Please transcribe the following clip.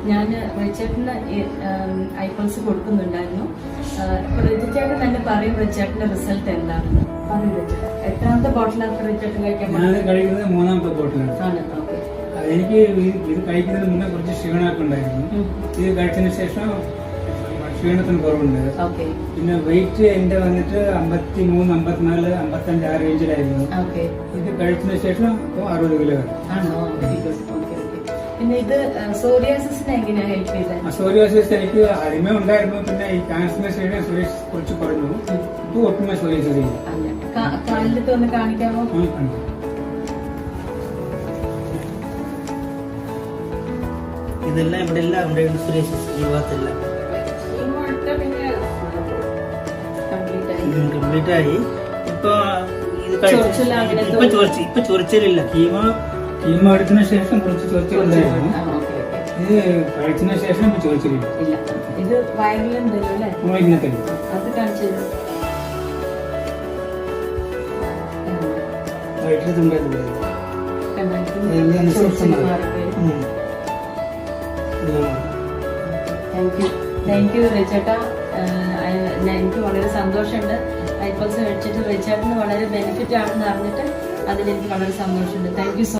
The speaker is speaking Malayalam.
ഞാൻ റിച്ചേട്ടന് ഐപൾസ് കൊടുക്കുന്നുണ്ടായിരുന്നു. റിച്ചേട്ടൻ തന്നെ പറയും റിച്ചേട്ടന്റെ റിസൾട്ട് എന്താണെന്ന്. എത്രാമത്തെ ബോട്ടിലാണ് റിച്ചേട്ടൻ കഴിക്കാൻ? ഞാൻ കഴിക്കുന്നത് 3ാമത്തെ ബോട്ടിലാണ്. എനിക്ക് ഇത് കഴിക്കുന്നതിന് മുന്നേ കുറച്ച് ക്ഷീണമൊക്കെ ഉണ്ടായിരുന്നു. ഇത് കഴിച്ചതിന് ശേഷം ക്ഷീണത്തിന് കുറവുണ്ട്. പിന്നെ വെയിറ്റ് എന്റെ വന്നിട്ട് 53, 54, 55 ആ റേഞ്ചിലായിരുന്നു. ഇത് കഴിച്ചതിന് ശേഷം 60 കിലോ. പിന്നെ ഇത് സോറിയാസിസിനെ എങ്ങനെയാ ഹെൽപ്പ് ചെയ്തത്? സോറിയാസിസ് എനിക്ക് ആദ്യമേ ഉണ്ടായിരുന്നു. പിന്നെ ഈ ക്യാൻസറിന് ശേഷം കുറച്ച് കുറഞ്ഞു. ഇപ്പൊ ഒട്ടുമേ സോറിയാസിസ് ഇല്ല. കാലിലത്തെ ഒന്ന് കാണിക്കാമോ? ഇതെല്ലാം ഇവിടെ എല്ലാം ഉണ്ടായിരുന്നു. സോറിയാസിസ് ഈ ഭാഗത്തെല്ലാം കംപ്ലീറ്റ് ആയി. ഇപ്പൊ ഇപ്പൊ ചൊറിച്ചിലില്ല. കീമോ എടുത്തതിന് ശേഷം കുറച്ച് ചൊറിച്ചിലുണ്ടായിരുന്നു. ഇത് കഴിച്ചതിന് ശേഷം ഇപ്പൊ ചൊറിച്ചിലില്ല. ഇത് വയറിലുണ്ടല്ലോ അല്ലേ? വയറിനകത്തില്ല. അത് കാണിച്ചത് വയറ്റിലുണ്ടായിരുന്നു. Thank you റിച്ചേട്ടാ. എനിക്ക് വളരെ സന്തോഷമുണ്ട്. ഐപൾസ് കഴിച്ചിട്ട് റിച്ചേട്ടന് വളരെ ബെനിഫിറ്റ് ആണെന്ന് അറിഞ്ഞിട്ട് അതിലെനിക്ക് വളരെ സന്തോഷമുണ്ട്. Thank you so